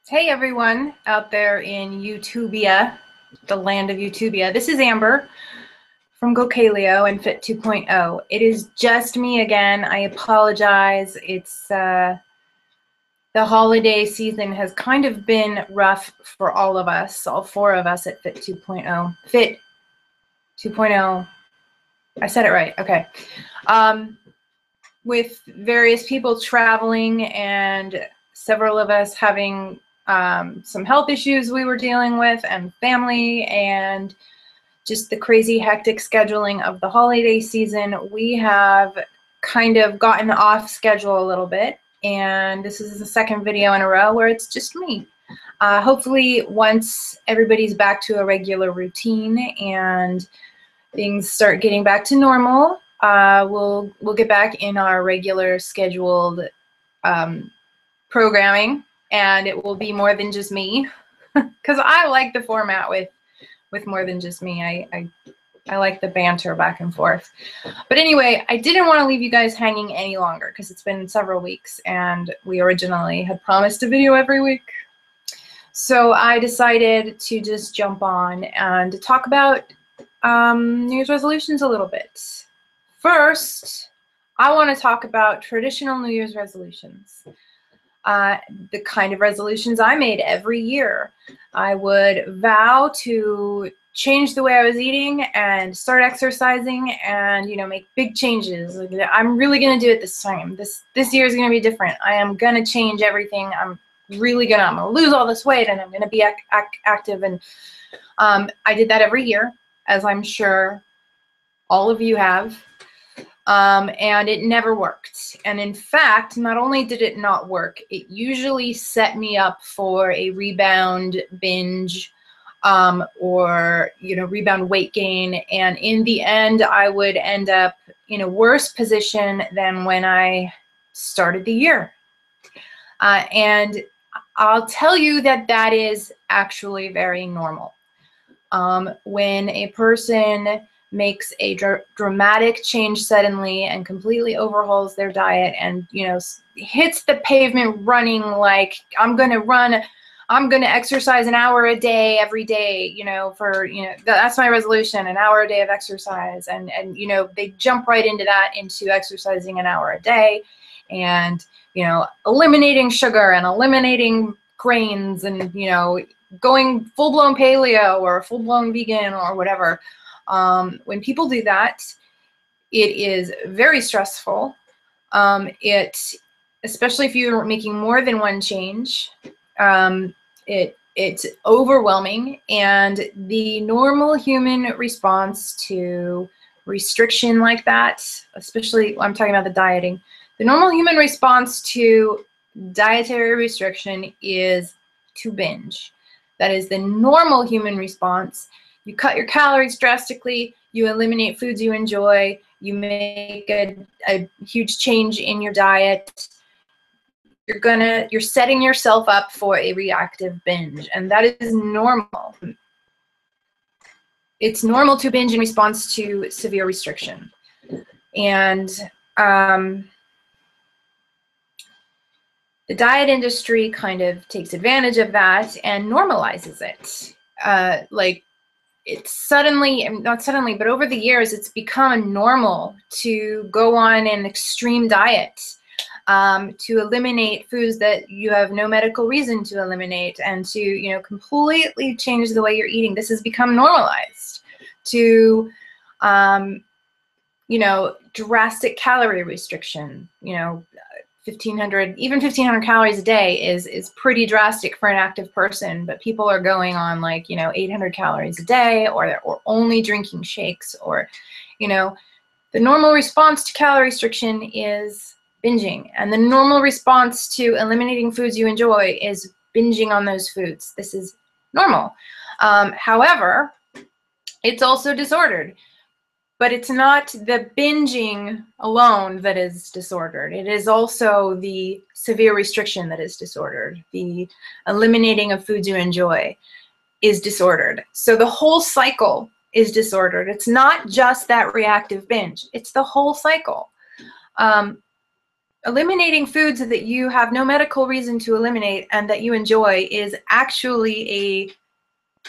Hey everyone out there in YouTubia, the land of YouTubia. This is Amber from Gocalio and Fit 2.0. It is just me again. I apologize. It's the holiday season has kind of been rough for all of us, all four of us at Fit 2.0. Fit 2.0. I said it right. Okay. With various people traveling and several of us having some health issues we were dealing with, and family, and just the crazy hectic scheduling of the holiday season, we have kind of gotten off schedule a little bit, and this is the second video in a row where it's just me. Hopefully once everybody's back to a regular routine and things start getting back to normal, we'll get back in our regular scheduled programming, and it will be more than just me, because I like the format with more than just me. I like the banter back and forth. But anyway, I didn't want to leave you guys hanging any longer because it's been several weeks and we originally had promised a video every week. So I decided to just jump on and talk about New Year's resolutions a little bit. First, I want to talk about traditional New Year's resolutions. The kind of resolutions I made every year. I would vow to change the way I was eating and start exercising and, you know, make big changes. I'm really going to do it this time. This year is going to be different. I am going to change everything. I'm going to lose all this weight and I'm going to be active. And I did that every year, as I'm sure all of you have. And it never worked. And in fact, not only did it not work, it usually set me up for a rebound binge, or, you know, rebound weight gain. And in the end, I would end up in a worse position than when I started the year. And I'll tell you that that is actually very normal. When a person makes a dramatic change suddenly and completely overhauls their diet and, you know, hits the pavement running, like, I'm going to exercise an hour a day every day, you know, for, you know, that's my resolution, an hour a day of exercise. And, you know, they jump right into exercising an hour a day and, you know, eliminating sugar and eliminating grains and, you know, going full-blown paleo or full-blown vegan or whatever. When people do that, it is very stressful. Especially if you're making more than one change, it's overwhelming. And the normal human response to restriction like that, especially I'm talking about the dieting, the normal human response to dietary restriction is to binge. That is the normal human response. You cut your calories drastically, you eliminate foods you enjoy, you make a huge change in your diet. You're setting yourself up for a reactive binge, and that is normal. It's normal to binge in response to severe restriction. And the diet industry kind of takes advantage of that and normalizes it. Like, it's suddenly, not suddenly, but over the years, it's become normal to go on an extreme diet, to eliminate foods that you have no medical reason to eliminate, and to, you know, completely change the way you're eating. This has become normalized. To, you know, drastic calorie restriction, you know, 1,500 calories a day is pretty drastic for an active person, but people are going on, like, you know, 800 calories a day, or only drinking shakes, or, you know, the normal response to calorie restriction is binging, and the normal response to eliminating foods you enjoy is binging on those foods. This is normal. However, it's also disordered. But it's not the binging alone that is disordered. It is also the severe restriction that is disordered. The eliminating of foods you enjoy is disordered. So the whole cycle is disordered. It's not just that reactive binge. It's the whole cycle. eliminating foods that you have no medical reason to eliminate and that you enjoy is actually a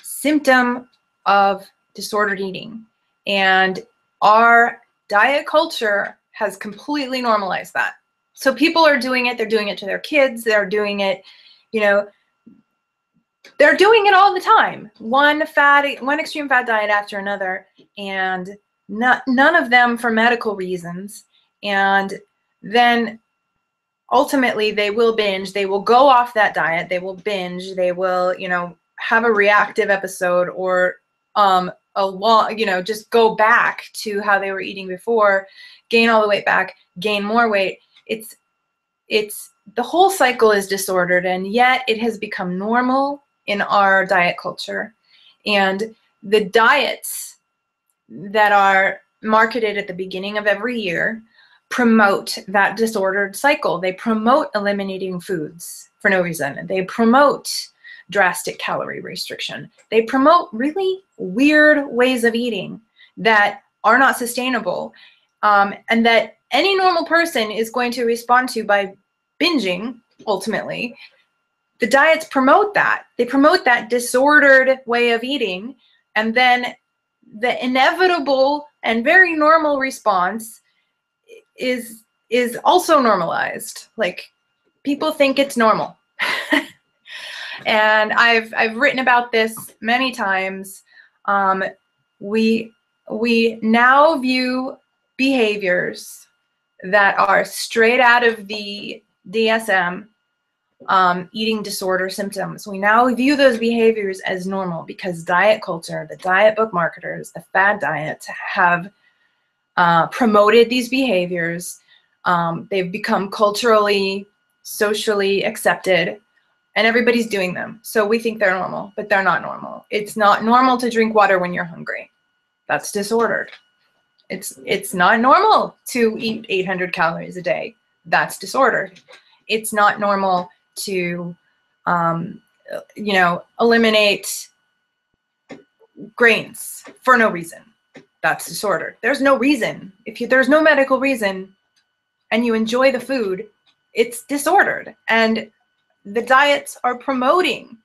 symptom of disordered eating. And our diet culture has completely normalized that. So people are doing it. They're doing it to their kids. They're doing it, you know, they're doing it all the time. One extreme fat diet after another, and none of them for medical reasons. And then ultimately they will binge. They will go off that diet. They will binge. They will, you know, have a reactive episode, or just go back to how they were eating before, gain all the weight back, gain more weight. It's the whole cycle is disordered, and yet it has become normal in our diet culture. And the diets that are marketed at the beginning of every year promote that disordered cycle. They promote eliminating foods for no reason. They promote drastic calorie restriction. They promote really weird ways of eating that are not sustainable, and that any normal person is going to respond to by binging, ultimately. The diets promote that. They promote that disordered way of eating, and then the inevitable and very normal response is also normalized. Like, people think it's normal. And I've written about this many times. We now view behaviors that are straight out of the DSM, eating disorder symptoms. We now view those behaviors as normal because diet culture, the diet book marketers, the fad diets have promoted these behaviors. They've become culturally, socially accepted, and everybody's doing them. So we think they're normal, but they're not normal. It's not normal to drink water when you're hungry. That's disordered. It's not normal to eat 800 calories a day. That's disordered. It's not normal to, eliminate grains for no reason. That's disordered. There's no reason. There's no medical reason and you enjoy the food, it's disordered. And the diets are promoting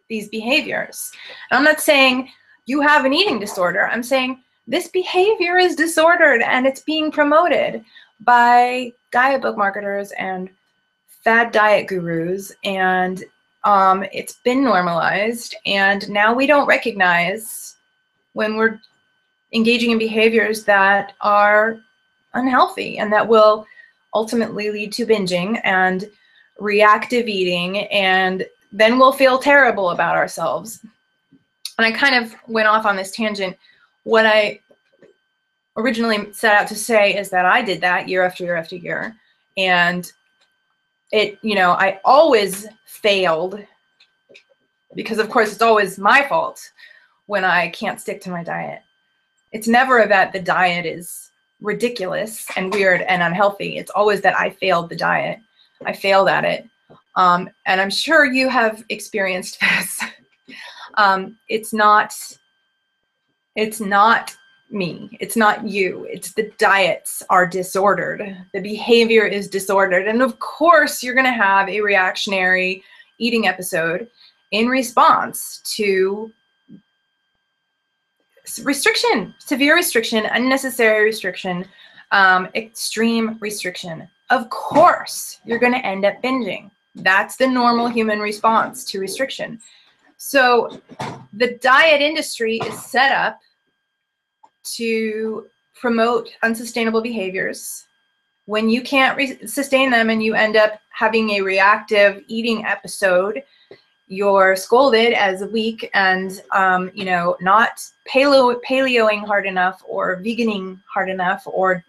these behaviors. And I'm not saying you have an eating disorder. I'm saying this behavior is disordered and it's being promoted by diet book marketers and fad diet gurus, and it's been normalized, and now we don't recognize when we're engaging in behaviors that are unhealthy and that will ultimately lead to binging and reactive eating, and then we'll feel terrible about ourselves. And I kind of went off on this tangent. What I originally set out to say is that I did that year after year after year, and I always failed because, of course, it's always my fault when I can't stick to my diet. It's never that the diet is ridiculous and weird and unhealthy. It's always that I failed the diet. I failed at it. And I'm sure you have experienced this. It's not me. It's not you. It's the diets are disordered. The behavior is disordered. And of course, you're going to have a reactionary eating episode in response to restriction, severe restriction, unnecessary restriction, extreme restriction. Of course, you're going to end up binging. That's the normal human response to restriction. So the diet industry is set up to promote unsustainable behaviors. When you can't sustain them and you end up having a reactive eating episode, you're scolded as weak and not paleoing hard enough or veganing hard enough, or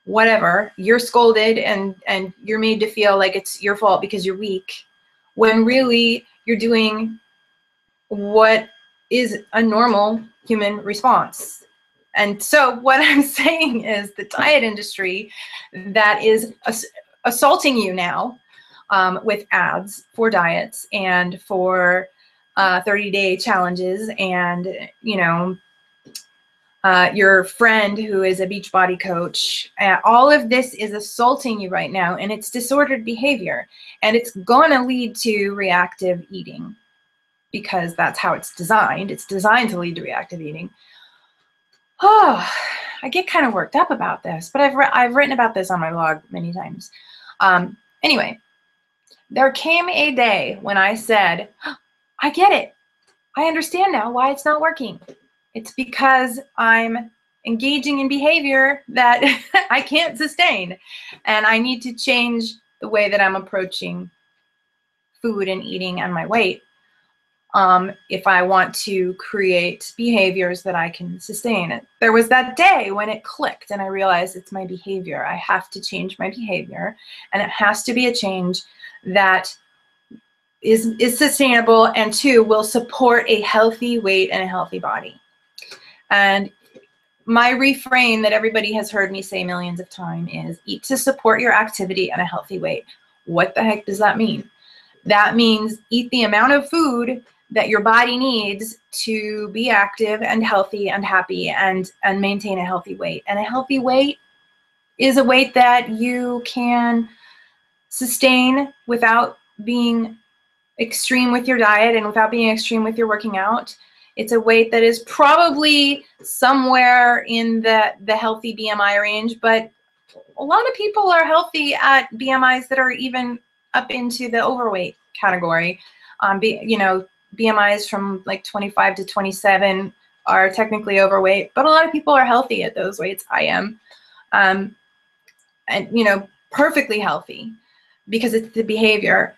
whatever. You're scolded and you're made to feel like it's your fault because you're weak, when really you're doing what is a normal human response. And so what I'm saying is the diet industry that is assaulting you now with ads for diets and for 30-day challenges and, your friend who is a Beachbody coach. All of this is assaulting you right now, and it's disordered behavior, and it's going to lead to reactive eating because that's how it's designed. It's designed to lead to reactive eating. Oh, I get kind of worked up about this, but I've written about this on my blog many times. Anyway, there came a day when I said, I get it. I understand now why it's not working. It's because I'm engaging in behavior that I can't sustain, and I need to change the way that I'm approaching food and eating and my weight if I want to create behaviors that I can sustain. There was that day when it clicked and I realized it's my behavior. I have to change my behavior, and it has to be a change that is sustainable and two, will support a healthy weight and a healthy body. And my refrain that everybody has heard me say millions of times is eat to support your activity and a healthy weight. What the heck does that mean? That means eat the amount of food that your body needs to be active and healthy and happy and maintain a healthy weight. And a healthy weight is a weight that you can sustain without being extreme with your diet and without being extreme with your working out. It's a weight that is probably somewhere in the healthy BMI range, but a lot of people are healthy at BMIs that are even up into the overweight category. BMIs from like 25 to 27 are technically overweight, but a lot of people are healthy at those weights. I am, and perfectly healthy because it's the behavior.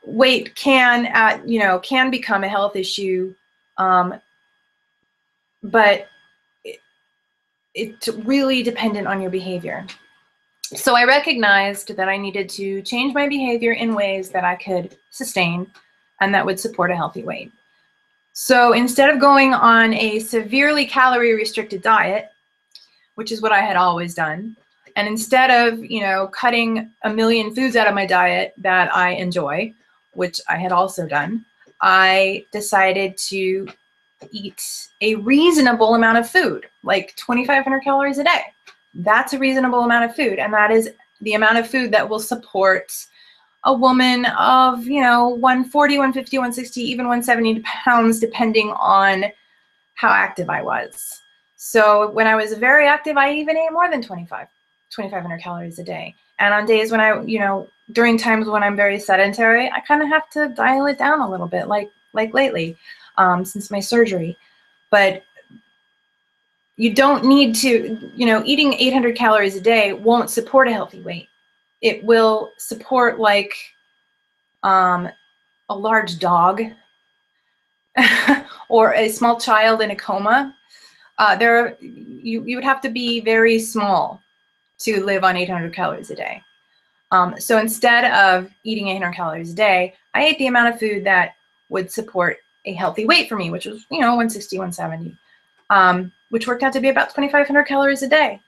Weight can become a health issue, but it's really dependent on your behavior. So I recognized that I needed to change my behavior in ways that I could sustain and that would support a healthy weight. So instead of going on a severely calorie restricted diet, which is what I had always done, and instead of, cutting a million foods out of my diet that I enjoy, which I had also done, I decided to eat a reasonable amount of food, like 2,500 calories a day. That's a reasonable amount of food, and that is the amount of food that will support a woman of, 140, 150, 160, even 170 pounds, depending on how active I was. So when I was very active, I even ate more than 2,500 calories a day. And on days when during times when I'm very sedentary, I kind of have to dial it down a little bit, like lately, since my surgery. But you don't need to, eating 800 calories a day won't support a healthy weight. It will support like a large dog or a small child in a coma. You would have to be very small to live on 800 calories a day. So instead of eating 800 calories a day, I ate the amount of food that would support a healthy weight for me, which was, 160, 170, which worked out to be about 2,500 calories a day.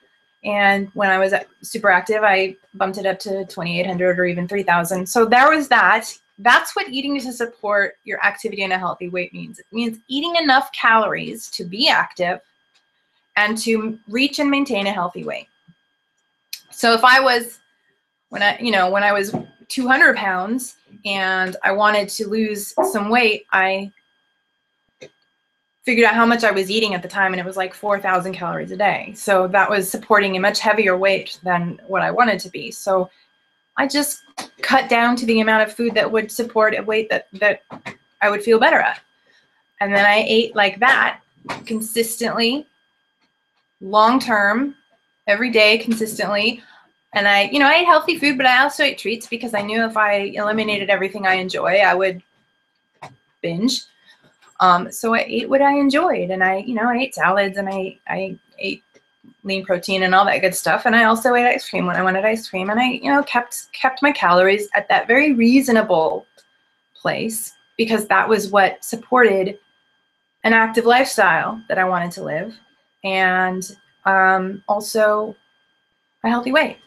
And when I was super active, I bumped it up to 2,800 or even 3,000. So there was that. That's what eating to support your activity and a healthy weight means. It means eating enough calories to be active and to reach and maintain a healthy weight. So if I was, when I was 200 pounds and I wanted to lose some weight, I figured out how much I was eating at the time, and it was like 4,000 calories a day. So that was supporting a much heavier weight than what I wanted to be. So I just cut down to the amount of food that would support a weight that I would feel better at. And then I ate like that consistently, long-term, every day consistently. And I ate healthy food, but I also ate treats because I knew if I eliminated everything I enjoy, I would binge. So I ate what I enjoyed, and I ate salads, and I ate lean protein and all that good stuff. And I also ate ice cream when I wanted ice cream, and I, kept my calories at that very reasonable place because that was what supported an active lifestyle that I wanted to live, and also a healthy weight.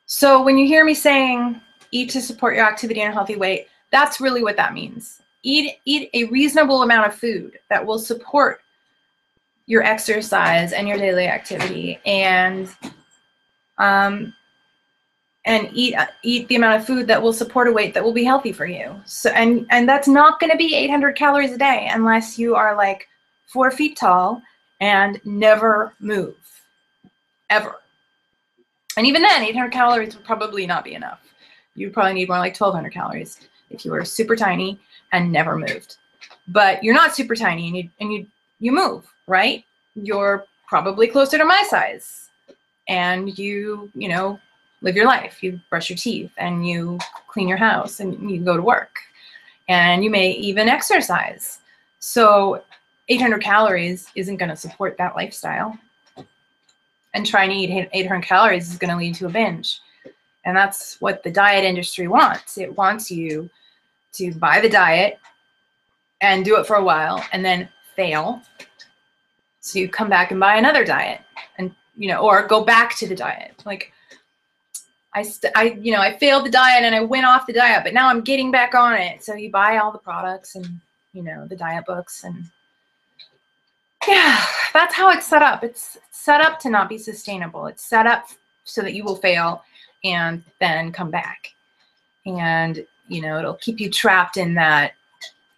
So when you hear me saying eat to support your activity and a healthy weight, that's really what that means. Eat a reasonable amount of food that will support your exercise and your daily activity, and eat the amount of food that will support a weight that will be healthy for you. So, and that's not going to be 800 calories a day unless you are like 4 feet tall and never move, ever. And even then, 800 calories would probably not be enough. You'd probably need more like 1,200 calories if you were super tiny and never moved. But you're not super tiny, and you move, right? You're probably closer to my size, and you know, live your life. You brush your teeth, and you clean your house, and you go to work, and you may even exercise. So 800 calories isn't going to support that lifestyle. And trying to eat 800 calories is going to lead to a binge. And that's what the diet industry wants. It wants you to buy the diet and do it for a while and then fail. So you come back and buy another diet, and, you know, or go back to the diet. Like, I failed the diet and I went off the diet, but now I'm getting back on it. So you buy all the products and, you know, the diet books, and yeah, that's how it's set up. It's set up to not be sustainable. It's set up so that you will fail and then come back. And, you know, it'll keep you trapped in that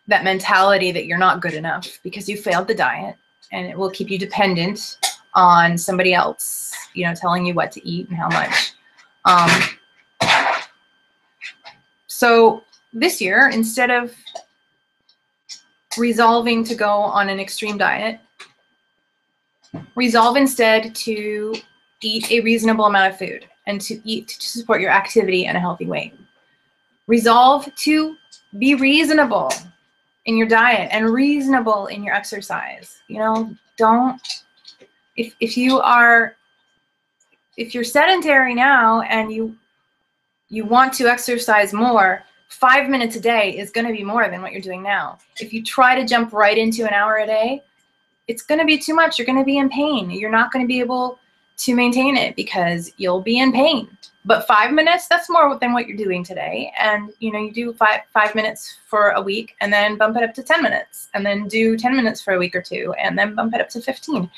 mentality that you're not good enough because you failed the diet, and it will keep you dependent on somebody else, you know, telling you what to eat and how much. So this year, instead of resolving to go on an extreme diet, resolve instead to eat a reasonable amount of food and to eat to support your activity and a healthy weight. Resolve to be reasonable in your diet and reasonable in your exercise. You know, if you're sedentary now and you want to exercise more, 5 minutes a day is going to be more than what you're doing now. If you try to jump right into an hour a day, it's going to be too much. You're going to be in pain. You're not going to be able to maintain it because you'll be in pain. But 5 minutes, that's more than what you're doing today. And, you know, you do five minutes for a week and then bump it up to 10 minutes and then do 10 minutes for a week or two and then bump it up to 15.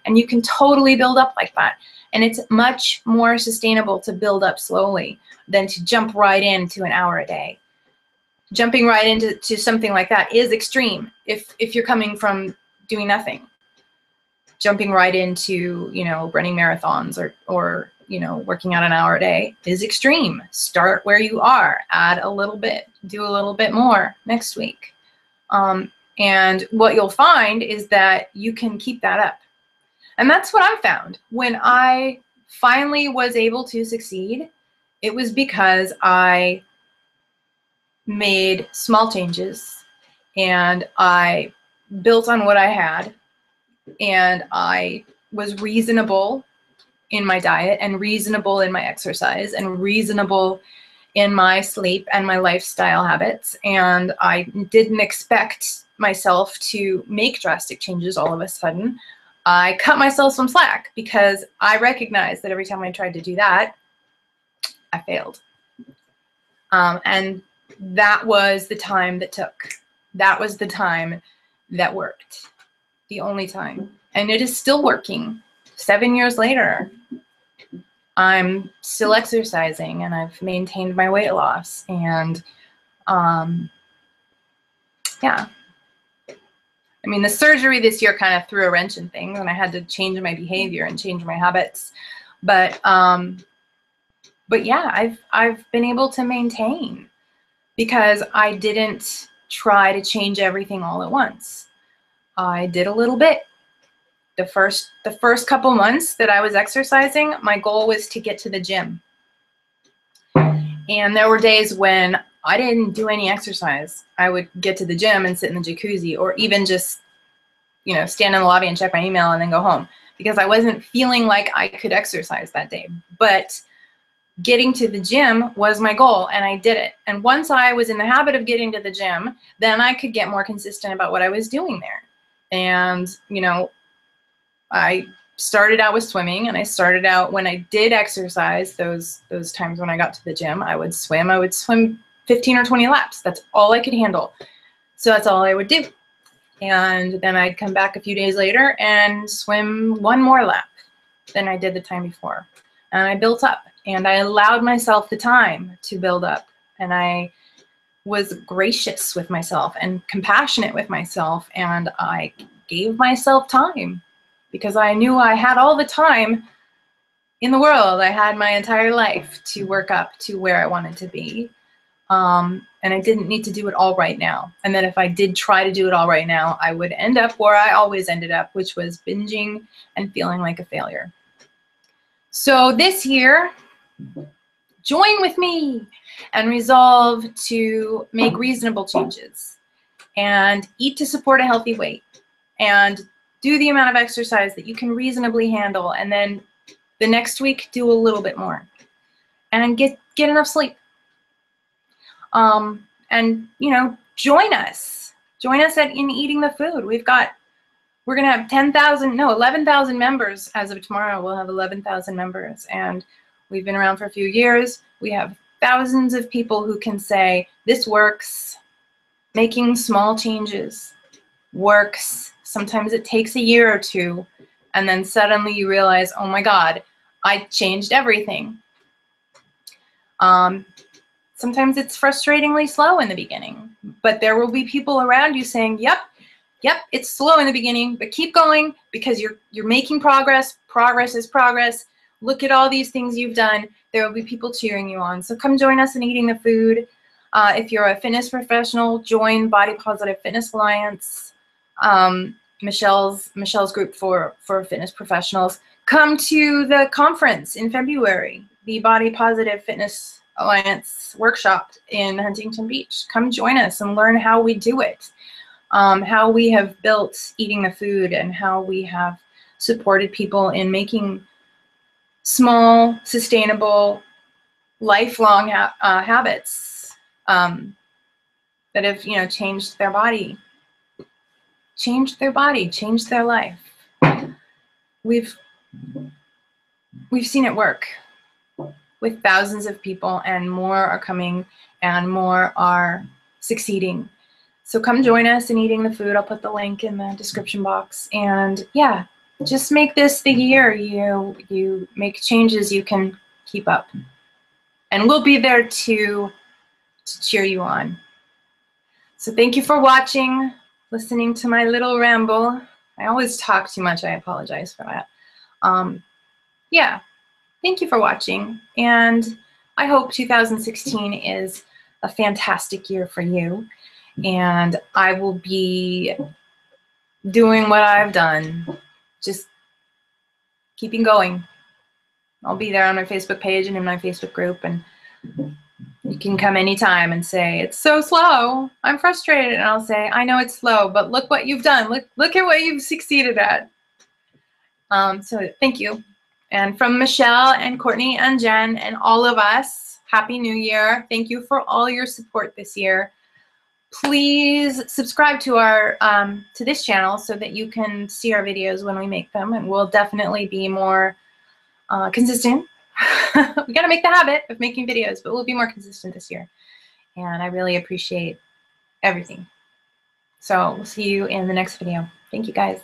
And you can totally build up like that. And it's much more sustainable to build up slowly than to jump right into an hour a day. Jumping right into something like that is extreme if you're coming from doing nothing. Jumping right into, you know, running marathons or you know, working out an hour a day is extreme. Start where you are, add a little bit, do a little bit more next week. And what you'll find is that you can keep that up. And that's what I found. When I finally was able to succeed, it was because I made small changes and I built on what I had, and I was reasonable in my diet and reasonable in my exercise and reasonable in my sleep and my lifestyle habits. And I didn't expect myself to make drastic changes all of a sudden. I cut myself some slack because I recognized that every time I tried to do that, I failed. And that was the time that took. That was the time that worked. The only time. And it is still working. 7 years later, I'm still exercising and I've maintained my weight loss. And yeah. I mean, the surgery this year kind of threw a wrench in things, and I had to change my behavior and change my habits. But yeah, I've been able to maintain because I didn't try to change everything all at once. I did a little bit. The first couple months that I was exercising, my goal was to get to the gym. And there were days when I didn't do any exercise. I would get to the gym and sit in the jacuzzi, or even just, you know, stand in the lobby and check my email and then go home, because I wasn't feeling like I could exercise that day. But getting to the gym was my goal, and I did it. And once I was in the habit of getting to the gym, then I could get more consistent about what I was doing there. And, you know, I started out with swimming, and I started out when I did exercise, those times when I got to the gym, I would swim 15 or 20 laps. That's all I could handle. So that's all I would do. And then I'd come back a few days later and swim one more lap than I did the time before. And I built up, and I allowed myself the time to build up. And I was gracious with myself and compassionate with myself, and I gave myself time because I knew I had all the time in the world. I had my entire life to work up to where I wanted to be. And I didn't need to do it all right now. And then if I did try to do it all right now, I would end up where I always ended up, which was binging and feeling like a failure. So this year, join with me and resolve to make reasonable changes and eat to support a healthy weight and do the amount of exercise that you can reasonably handle. And then the next week, do a little bit more and get enough sleep. And you know, join us in eating the food. We're gonna have 11,000 members as of tomorrow. We'll have 11,000 members, and we've been around for a few years. We have thousands of people who can say this works. Making small changes works. Sometimes it takes a year or two, and then suddenly you realize, oh my God, I changed everything. Sometimes it's frustratingly slow in the beginning, but there will be people around you saying, yep, it's slow in the beginning, but keep going because you're making progress. Progress is progress. Look at all these things you've done. There will be people cheering you on. So come join us in eating the food. If you're a fitness professional, join Body Positive Fitness Alliance, Michelle's group for fitness professionals. Come to the conference in February, the Body Positive Fitness Alliance workshop in Huntington Beach. Come join us and learn how we do it, how we have built eating the food, and how we have supported people in making small, sustainable, lifelong habits that have, you know, changed their body, changed their life. We've seen it work with thousands of people, and more are coming and more are succeeding. So come join us in eating the food. I'll put the link in the description box. And yeah, just make this the year you make changes you can keep up. And we'll be there to cheer you on. So thank you for watching, listening to my little ramble. I always talk too much. I apologize for that. Yeah. Thank you for watching, and I hope 2016 is a fantastic year for you, and I will be doing what I've done, just keeping going. I'll be there on my Facebook page and in my Facebook group, and you can come anytime and say, it's so slow, I'm frustrated, and I'll say, I know it's slow, but look what you've done. Look at what you've succeeded at. So thank you. And from Michelle and Courtney and Jen and all of us, Happy New Year. Thank you for all your support this year. Please subscribe to our to this channel so that you can see our videos when we make them, and we'll definitely be more consistent. We got to make the habit of making videos, but we'll be more consistent this year. And I really appreciate everything. So we'll see you in the next video. Thank you, guys.